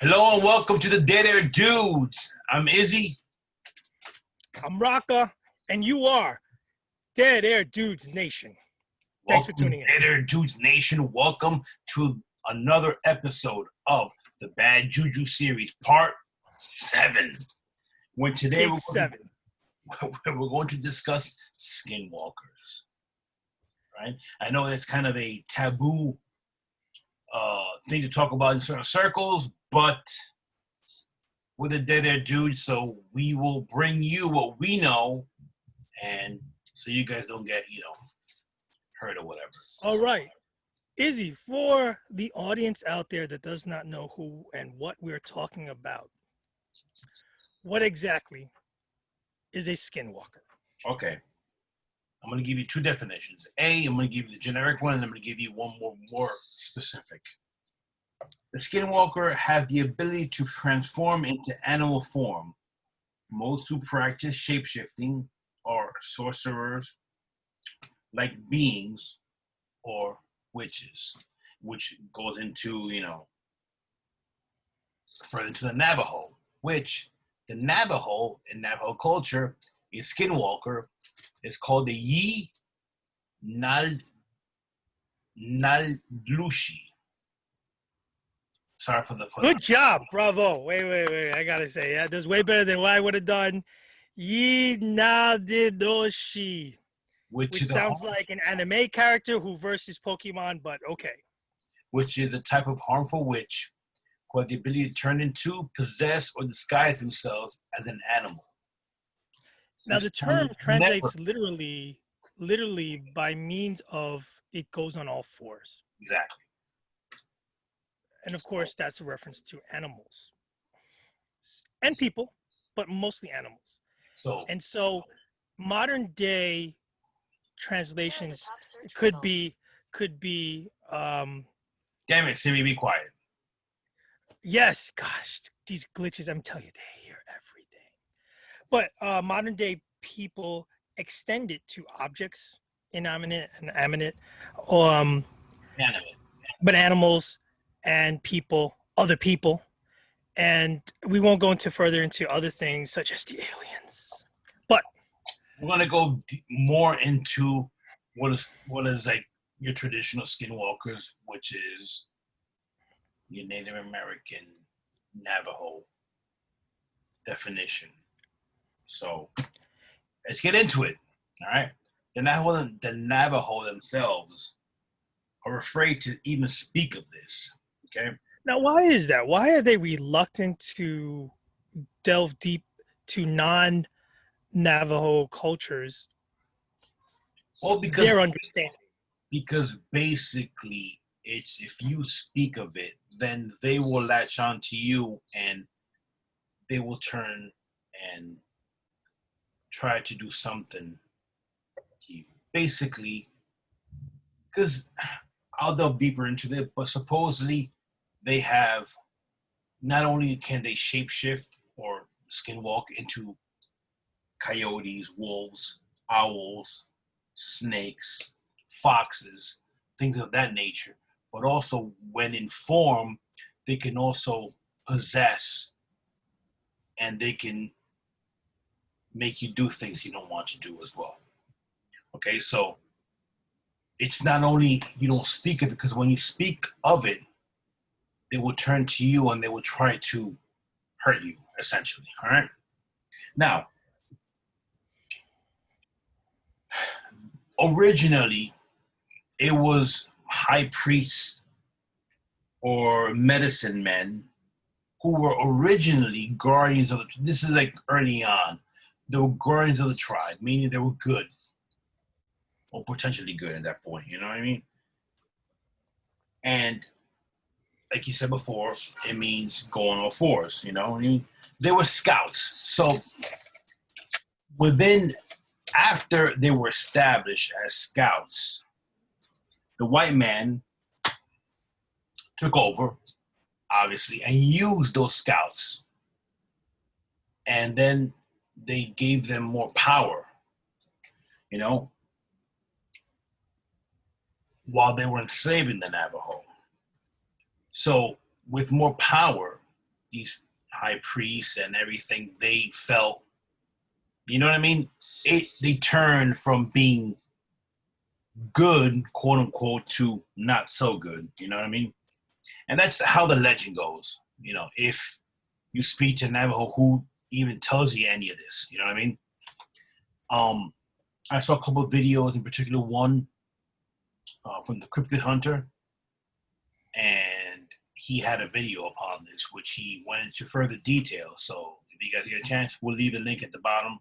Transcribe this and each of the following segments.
Hello and welcome to the Dead Air Dudes. I'm Izzy. I'm Raka, and you are Dead Air Dudes Nation. Thanks for tuning in. Dead Air Dudes Nation. Welcome to another episode of the Bad JuJu series, part 7. When today we're going to discuss Skinwalkers. Right? I know it's kind of a taboo thing to talk about in certain circles, but we're the Dead Air Dudes, so we will bring you what we know, and so you guys don't get, hurt or whatever. All right. Izzy, for the audience out there that does not know who and what we're talking about, what exactly is a skinwalker? Okay. I'm going to give you 2 definitions. I'm going to give you the generic one, and I'm going to give you one more specific. The skinwalker has the ability to transform into animal form. Most who practice shapeshifting are sorcerers, like beings, or witches, which goes into, further into the Navajo, which the Navajo, in Navajo culture, is skinwalker, is called the Naldlushi. Sorry for the Good job. Bravo. Wait. I got to say, yeah, this is way better than what I would have done. Nadidoshi. Which sounds like an anime character who versus Pokemon, but okay. Which is a type of harmful witch who have the ability to turn into, possess, or disguise themselves as an animal. Now, the term translates literally by means of it goes on all fours. Exactly. And of course, that's a reference to animals and people, but mostly animals. So modern day translations could be damn it, Siri, be quiet. Yes, gosh, these glitches, I'm telling you, they hear everything. But modern day people extend it to objects, inanimate and animate, but animals and people, other people, and we won't go further into other things such as the aliens. But we're gonna go more into what is like your traditional skinwalkers, which is your Native American Navajo definition. So let's get into it. All right, the Navajo themselves are afraid to even speak of this. Okay. Now, why is that? Why are they reluctant to delve deep to non-Navajo cultures? Well, because their understanding. Because basically, it's if you speak of it, then they will latch on to you, and they will turn and try to do something to you. Basically, because I'll delve deeper into it, but supposedly they have, not only can they shapeshift or skinwalk into coyotes, wolves, owls, snakes, foxes, things of that nature, but also when in form, they can also possess, and they can make you do things you don't want to do as well. Okay, so it's not only you don't speak of it, because when you speak of it, they will turn to you and they will try to hurt you, essentially. All right. Now, originally, it was high priests or medicine men who were originally guardians of the. This is like early on. They were guardians of the tribe, meaning they were good or potentially good at that point. You know what I mean? And like you said before, it means go on all fours. You know, I mean, they were scouts. So after they were established as scouts, the white man took over, obviously, and used those scouts. And then they gave them more power, while they were enslaving the Navajo. So with more power, these high priests and everything, they felt, you know what I mean? They turned from being good, quote unquote, to not so good. You know what I mean? And that's how the legend goes. You know, if you speak to Navajo, who even tells you any of this? You know what I mean? I saw a couple of videos, in particular one from the Crypid Hunter, and he had a video upon this, which he went into further detail. So if you guys get a chance, we'll leave the link at the bottom,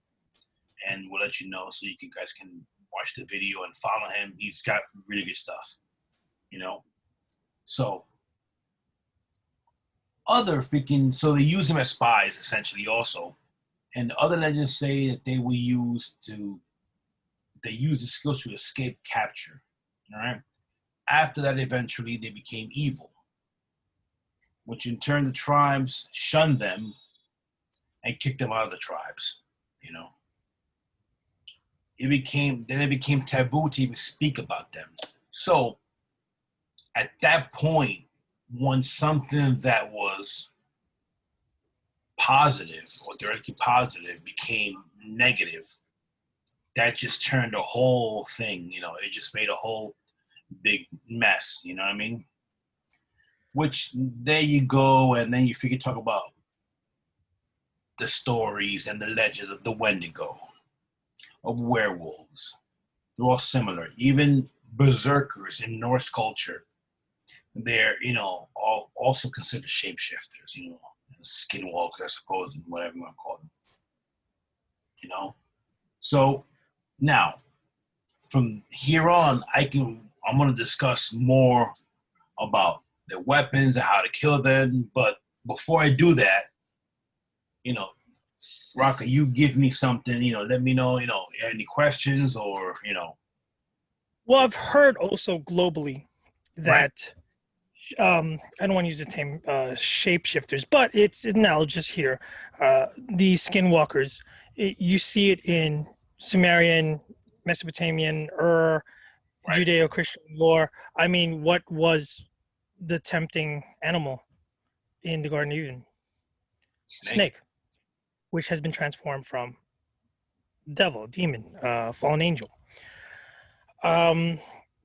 and we'll let you know so you guys can watch the video and follow him. He's got really good stuff, you know. So so they use him as spies essentially also, and the other legends say that they use the skills to escape capture. All right. After that, eventually they became evil, which in turn the tribes shunned them and kicked them out of the tribes. You know, it became taboo to even speak about them. So at that point, when something that was positive or theoretically positive became negative, that just turned the whole thing. You know, it just made a whole big mess. You know what I mean? Which there you go, and then you talk about the stories and the legends of the Wendigo, of werewolves. They're all similar. Even berserkers in Norse culture, they're, you know, all also considered shapeshifters, you know, skinwalkers, I suppose, whatever you want to call them. You know? So now, from here on, I'm going to discuss more about their weapons and how to kill them. But before I do that, you know, Rocka, you give me something, you know, let me know, you know, any questions or, you know. Well, I've heard also globally that, I don't want to use the term shapeshifters, but it's analogous here. These skinwalkers, you see it in Sumerian, Mesopotamian, Judeo-Christian lore. I mean, what was the tempting animal in the Garden of Eden? Snake, which has been transformed from devil, demon, fallen angel.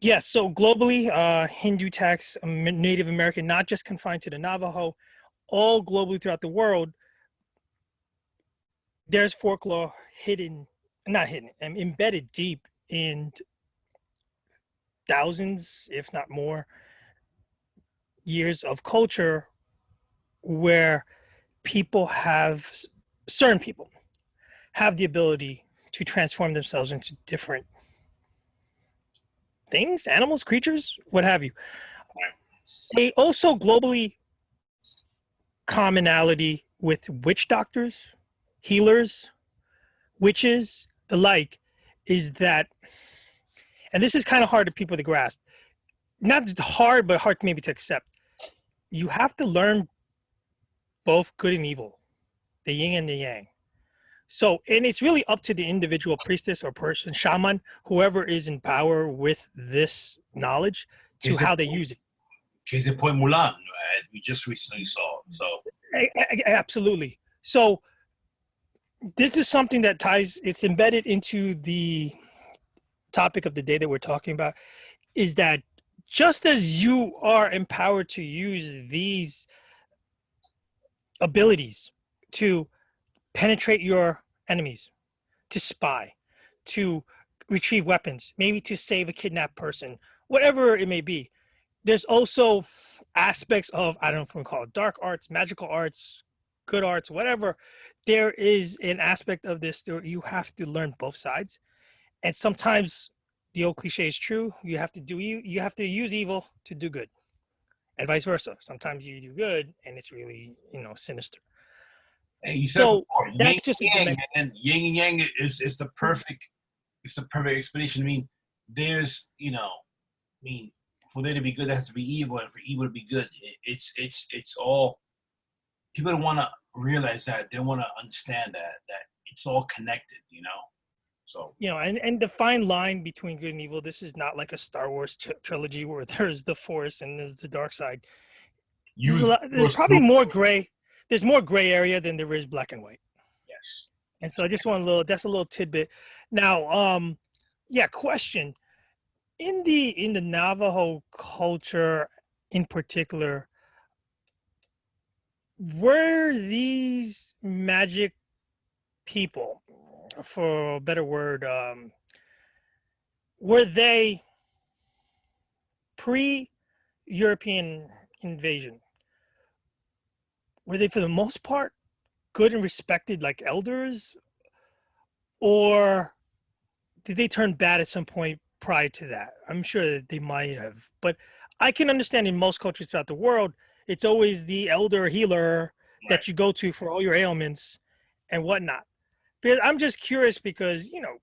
Yes, so globally, Hindu texts, Native American, not just confined to the Navajo, all globally throughout the world, there's folklore embedded deep in thousands, if not more, years of culture where certain people have the ability to transform themselves into different things, animals, creatures, what have you. They also globally commonality with witch doctors, healers, witches, the like, is that, and this is kind of hard for people to grasp, not hard, but hard maybe to accept. You have to learn both good and evil, the yin and the yang. So, and it's really up to the individual priestess or person, shaman, whoever is in power with this knowledge, to how they use it. Case in point, Mulan, as we just recently saw. So absolutely. So this is something that it's embedded into the topic of the day that we're talking about, is that just as you are empowered to use these abilities to penetrate your enemies, to spy, to retrieve weapons, maybe to save a kidnapped person, whatever it may be, there's also aspects of, I don't know if we call it dark arts, magical arts, good arts, whatever. There is an aspect of this that you have to learn both sides. And sometimes the old cliche is true. You have to use evil to do good, and vice versa. Sometimes you do good and it's really, you know, sinister. Hey, you said so before, that's just a yang, and yin and yang is the perfect explanation. I mean, there's, you know, I mean, for there to be good, there has to be evil, and for evil to be good, it's all. People don't want to realize that. They don't want to understand that it's all connected, you know. So, you know, and the fine line between good and evil. This is not like a Star Wars trilogy where there's the Force and there's the dark side. There's probably more gray. there's more gray area than there is black and white. Yes. And so I just want a little, that's a little tidbit. Now, yeah, question. In the Navajo culture in particular, were these magic people, for a better word, were they pre-European invasion? Were they for the most part good and respected like elders, or did they turn bad at some point prior to that? I'm sure that they might have, but I can understand in most cultures throughout the world, it's always the elder healer Right. that you go to for all your ailments and whatnot. Because I'm just curious because, you know,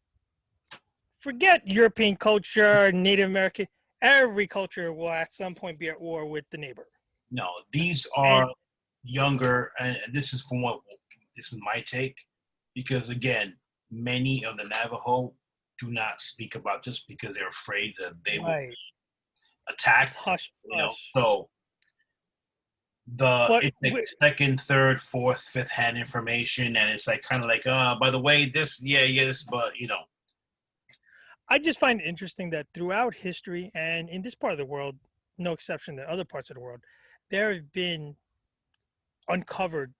forget European culture, Native American, every culture will at some point be at war with the neighbor. No, these are younger, and this is this is my take, because again, many of the Navajo do not speak about this because they're afraid that they will Right. be attacked. Hush, You know, hush. so But it's like second, third, fourth, fifth hand information, and it's like kind of like, by the way, this, this, but you know, I just find it interesting that throughout history and in this part of the world, no exception than other parts of the world, there have been uncovered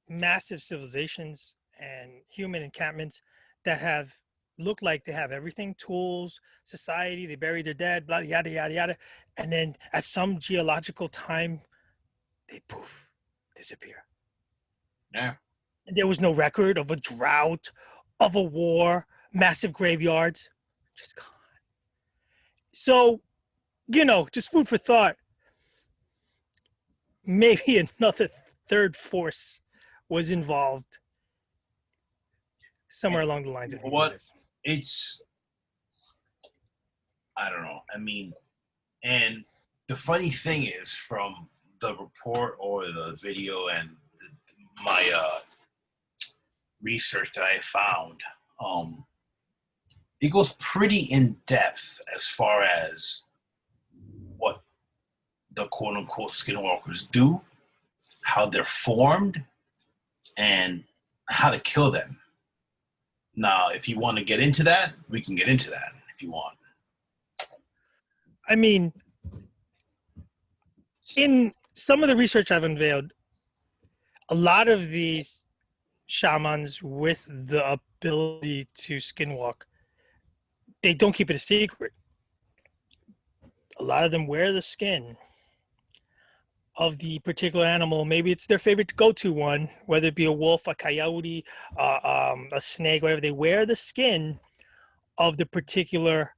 massive civilizations and human encampments that have looked like they have everything, tools, society, they bury their dead, blah, yada, yada, yada. And then at some geological time, they poof, disappear. yeah. And there was no record of a drought, of a war, massive graveyards, just gone. So, you know, just food for thought. Maybe another third force was involved somewhere along the lines of these guys. It's, I don't know. I mean, and the funny thing is, from the report or the video and my research that I found, it goes pretty in depth as far as what the quote unquote skinwalkers do, how they're formed, and how to kill them. Now, if you want to get into that, we can get into that if you want. I mean, in some of the research I've unveiled, a lot of these shamans with the ability to skinwalk, they don't keep it a secret. A lot of them wear the skin of the particular animal. Maybe it's their favorite go-to one, whether it be a wolf, a coyote, a snake, whatever. They wear the skin of the particular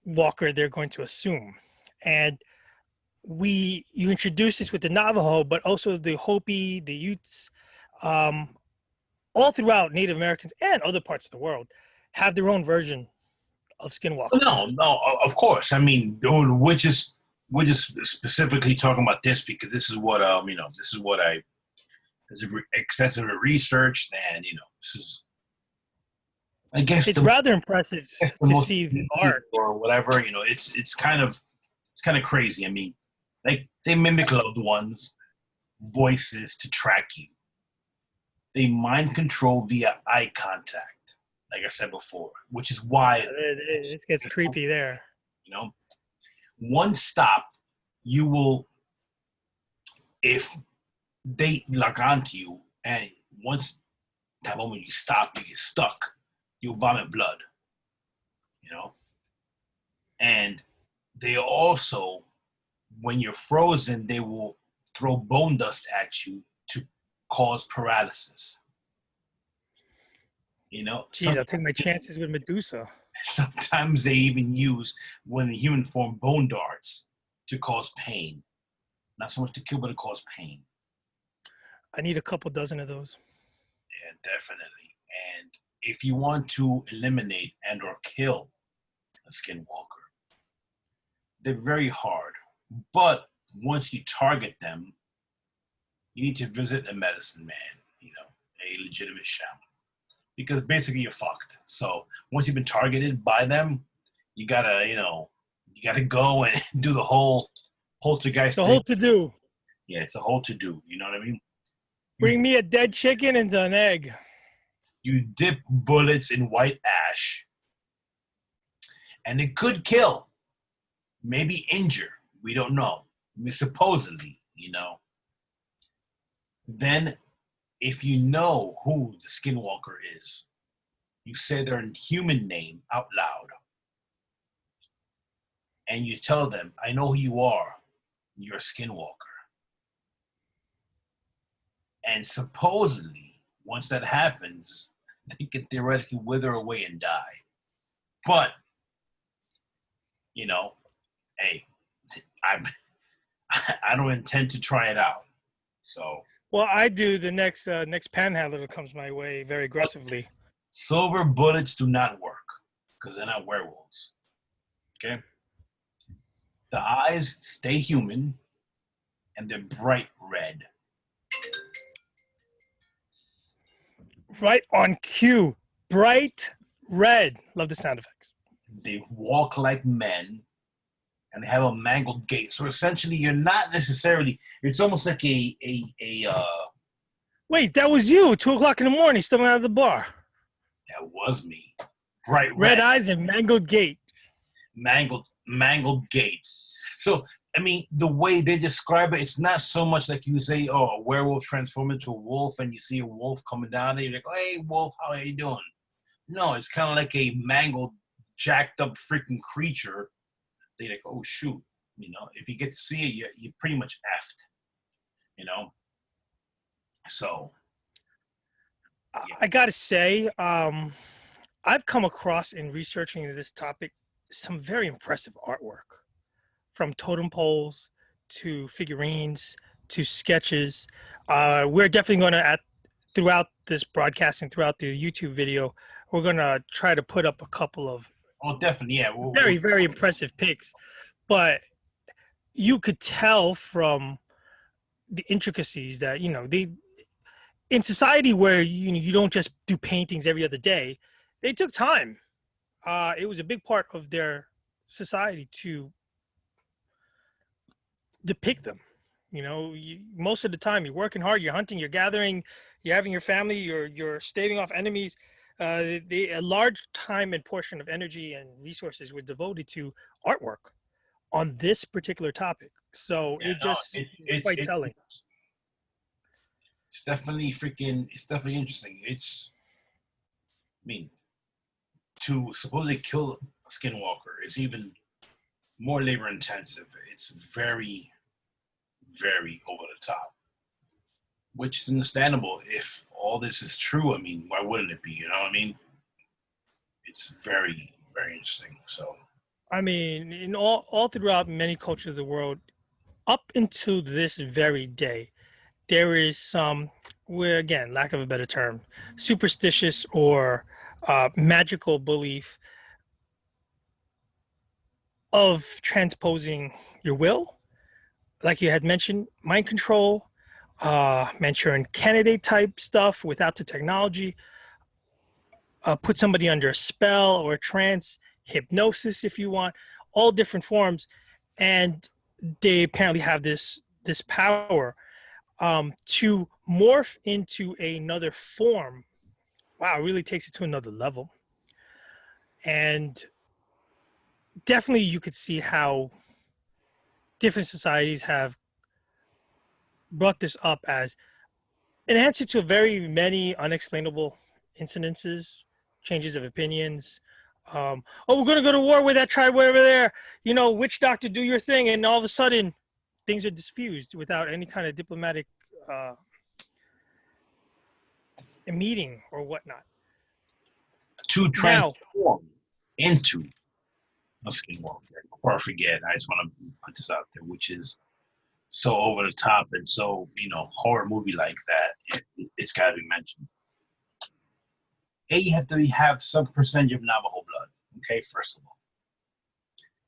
walker they're going to assume. And you introduce this with the Navajo, but also the Hopi, the Utes, all throughout Native Americans and other parts of the world have their own version of skinwalkers. No, of course. I mean, we're just specifically talking about this because this is what this is what I extensive research, and this is, I guess, it's rather impressive to see the art or whatever. It's kind of crazy. I mean, like, they mimic loved ones' voices to track you. They mind control via eye contact, like I said before, which is why it gets creepy there. Once stopped, you will, if they lock onto you, and once that moment you stop, you get stuck, you'll vomit blood. And they also, when you're frozen, they will throw bone dust at you to cause paralysis. Geez, I'll take my chances with Medusa. Sometimes they even use, when in human form, bone darts to cause pain. Not so much to kill, but to cause pain. I need a couple dozen of those. Yeah, definitely. And if you want to eliminate and or kill a skinwalker, they're very hard. But once you target them, you need to visit a medicine man, a legitimate shaman. Because basically you're fucked. So once you've been targeted by them, you gotta go and do the whole poltergeist the thing. whole to-do. Yeah, it's a whole to do. You know what I mean? Bring me a dead chicken and an egg. You dip bullets in white ash, and it could kill, maybe injure. We don't know. I mean, supposedly, you know. Then, if you know who the Skinwalker is, you say their human name out loud. And you tell them, I know who you are. You're a Skinwalker. And supposedly, once that happens, they can theoretically wither away and die. But, you know, hey, I don't intend to try it out. So, Well, I do the next panhandler that comes my way very aggressively. silver bullets do not work because they're not werewolves. Okay? The eyes stay human and they're bright red. Right on cue. Bright red. Love the sound effects. They walk like men and they have a mangled gait. So essentially, you're not necessarily. It's almost like a. Wait, that was you. 2:00 in the morning, stepping out of the bar. That was me. Bright red eyes and mangled gait. Mangled gait. So I mean, the way they describe it, it's not so much like you say, "Oh, a werewolf transformed into a wolf," and you see a wolf coming down, and you're like, "Hey, wolf, how are you doing?" No, it's kind of like a mangled, jacked up freaking creature. They're like, "Oh shoot," you know. If you get to see it, you're pretty much effed, you know. So, yeah. I gotta say, I've come across in researching this topic some very impressive artwork, from totem poles to figurines to sketches. We're definitely going to, throughout this broadcast and throughout the YouTube video, we're going to try to put up a couple of definitely, yeah, very impressive pics. But you could tell from the intricacies that, you know, in society where you don't just do paintings every other day, they took time. It was a big part of their society to depict them. You know, most of the time you're working hard, you're hunting, you're gathering, you're having your family, you're staving off enemies. A large time and portion of energy and resources were devoted to artwork on this particular topic. So yeah, it's quite telling. It's definitely interesting. I mean, to supposedly kill a Skinwalker is even more labor intensive. It's very, very over the top, which is understandable if all this is true. I mean, why wouldn't it be? You know what I mean? It's very, very interesting. So, I mean, in all throughout many cultures of the world, up until this very day, there is some, where again, lack of a better term, superstitious or magical belief of transposing your will, like you had mentioned, mind control, Manchurian candidate type stuff without the technology, put somebody under a spell or a trance, hypnosis if you want, all different forms. And they apparently have this power to morph into another form. Wow, it really takes it to another level. And definitely you could see how different societies have brought this up as an answer to very many unexplainable incidences, changes of opinions. Oh, we're going to go to war with that tribe over there. You know, witch doctor, do your thing. And all of a sudden, things are diffused without any kind of diplomatic meeting or whatnot. To transform into a Skinwalker, before I forget, I just want to put this out there, which is so over the top and so, you know, horror movie like that, it's got to be mentioned. You have to have some percentage of Navajo blood, okay, first of all.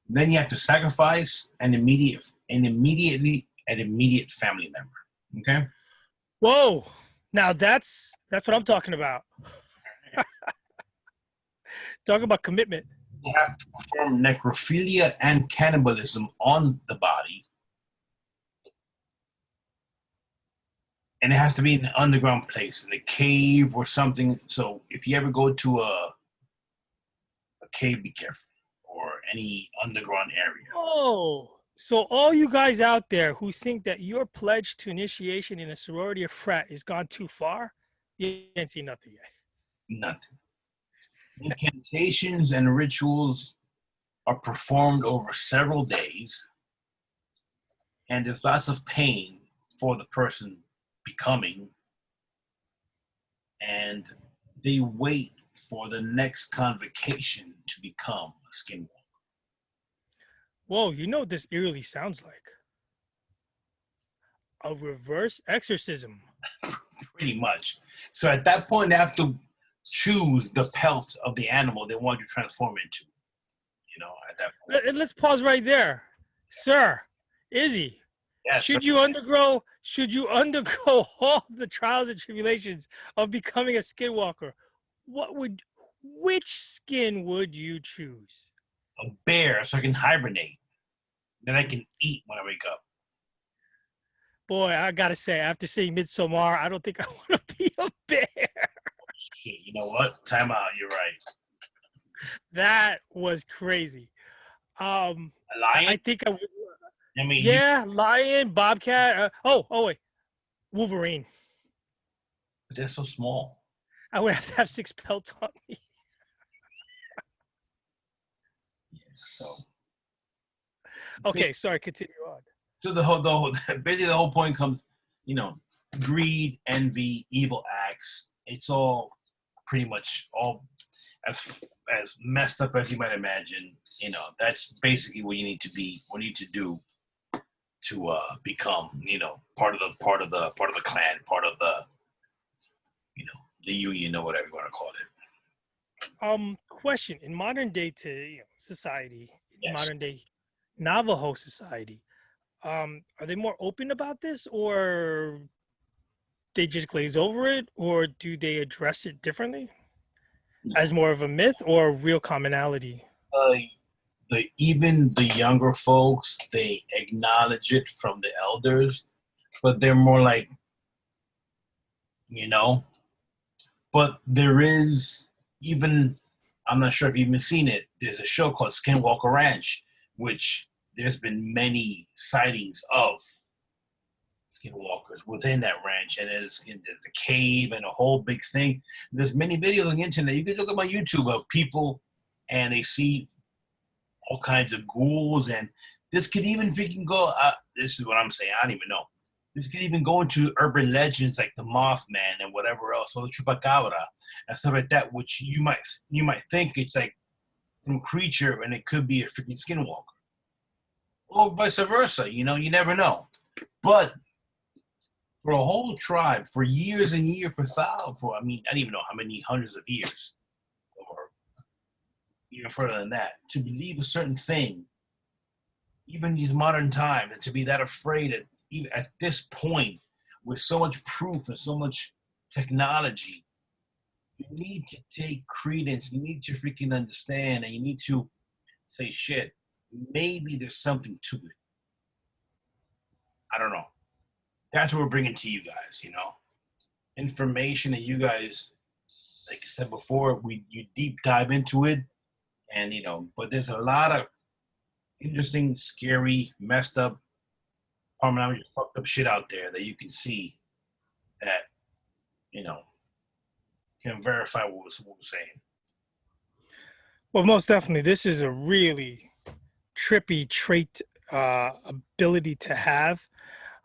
Then you have to sacrifice an immediate family member, okay? Whoa, now that's what I'm talking about. Talk about commitment. You have to perform necrophilia and cannibalism on the body. and it has to be in an underground place, in a cave or something. So if you ever go to a cave, be careful, or any underground area. Oh, so all you guys out there who think that your pledge to initiation in a sorority or frat has gone too far, you ain't seen nothing yet. Nothing. Incantations and rituals are performed over several days, and there's lots of pain for the person becoming, and they wait for the next convocation to become a skinwalker. Whoa, you know what this eerily sounds like? A reverse exorcism. Pretty much. So at that point, they have to choose the pelt of the animal they want to transform into. At that point. Let's pause right there. Sir, Izzy, Yes, should you undergo all the trials and tribulations of becoming a skinwalker, which skin would you choose? a bear, so I can hibernate. Then I can eat when I wake up. Boy, I gotta say, after seeing Midsommar, I don't think I want to be a bear. Shit, you know what? Time out. You're right. That was crazy. A lion? I think I would. I mean, Yeah, lion, bobcat. Oh wait, Wolverine. they're so small. I would have to have 6 pelts on me. Yeah, so Okay, sorry. Continue on. so basically the whole point comes, greed, envy, evil acts. It's all pretty much all as messed up as you might imagine. That's basically what you need to be. What you need to do to become, part of the clan, part of the, the union, or whatever you want to call it. Question: in modern day society, Yes. modern day Navajo society, are they more open about this, or they just glaze over it, or do they address it differently as more of a myth or real commonality? Even the younger folks, they acknowledge it from the elders, but they're more like, you know. But there is even, I'm not sure if you've even seen it. There's a show called Skinwalker Ranch, which there's been many sightings of skinwalkers within that ranch, and there's a cave and a whole big thing. There's many videos on the internet. You can look up on YouTube of people, and they see all kinds of ghouls, and this could even freaking go. This is what I'm saying. I don't even know. This could even go into urban legends like the Mothman and whatever else, or the Chupacabra and stuff like that, which you might think it's like some creature, and it could be a freaking skinwalker, or vice versa. You never know. But for a whole tribe, for years and years, I mean, I don't even know how many hundreds of years, or even further than that, to believe a certain thing, even in these modern times, and to be that afraid at even at this point, with so much proof and so much technology, you need to take credence. You need to freaking understand, and you need to say, shit, maybe there's something to it. I don't know. That's what we're bringing to you guys, information that you guys, like I said before, you deep dive into it, and but there's a lot of interesting, scary, messed up, fucked up shit out there that you can see that can verify what we're saying. Well, most definitely, this is a really trippy trait ability to have.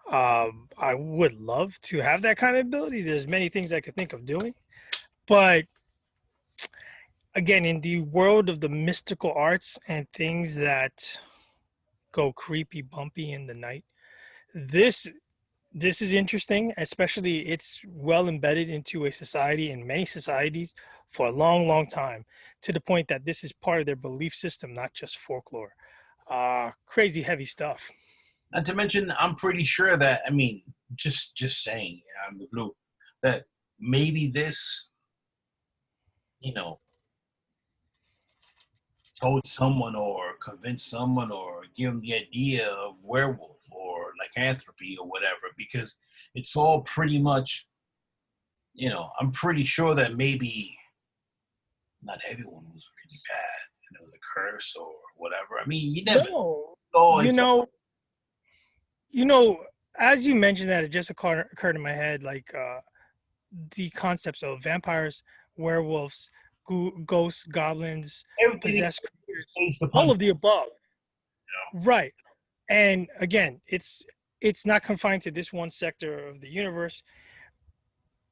I would love to have that kind of ability. There's many things I could think of doing, but again, in the world of the mystical arts and things that go creepy, bumpy in the night, this is interesting. Especially, it's well embedded into a society, in many societies, for a long, long time, to the point that this is part of their belief system, not just folklore. Crazy heavy stuff. Not to mention, I'm pretty sure that, I mean, just saying, I'm the blue, that maybe this, told someone or convinced someone or give them the idea of werewolf or lycanthropy or whatever, because it's all pretty much, I'm pretty sure that maybe not everyone was really bad and it was a curse or whatever. I mean, you never No, know. you know, you know, as you mentioned that, it just occurred in my head, like the concepts of vampires, werewolves, ghosts, goblins, Everything is possessed creatures, based upon, all of the above. Right. And again, it's not confined to this one sector of the universe.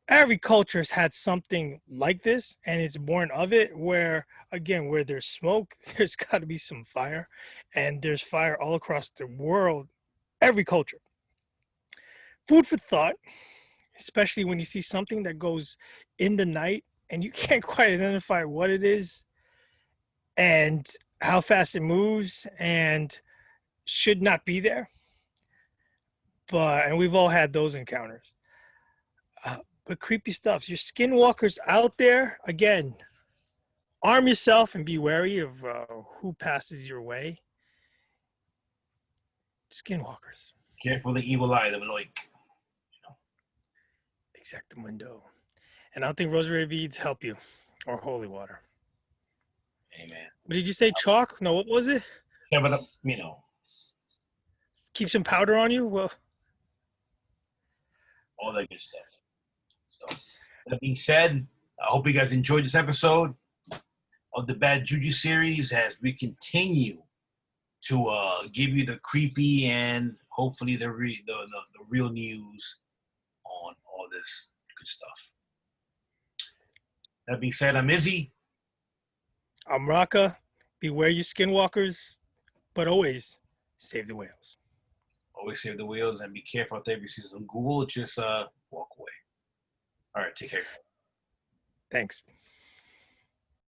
Every culture has had something like this, and it's born of it. Where again, where there's smoke, there's got to be some fire, and there's fire all across the world. Every culture. Food for thought, especially when you see something that goes in the night and you can't quite identify what it is and how fast it moves and should not be there. And we've all had those encounters. But creepy stuff. Your skinwalkers out there, again, arm yourself and be wary of who passes your way. Skinwalkers. careful the evil eye, the like. Exactamundo. And I don't think rosary beads help you, or holy water. Amen. What did you say? Chalk? No, what was it? Yeah, but Keep some powder on you? Well, all that good stuff. So, that being said, I hope you guys enjoyed this episode of the Bad Juju series as we continue to give you the creepy and hopefully the real news on all this good stuff. That being said, I'm Izzy. I'm Raka. Beware you skinwalkers, but always save the whales. Always save the wheels and be careful out there if you see some Google. Just walk away. All right, take care. Thanks.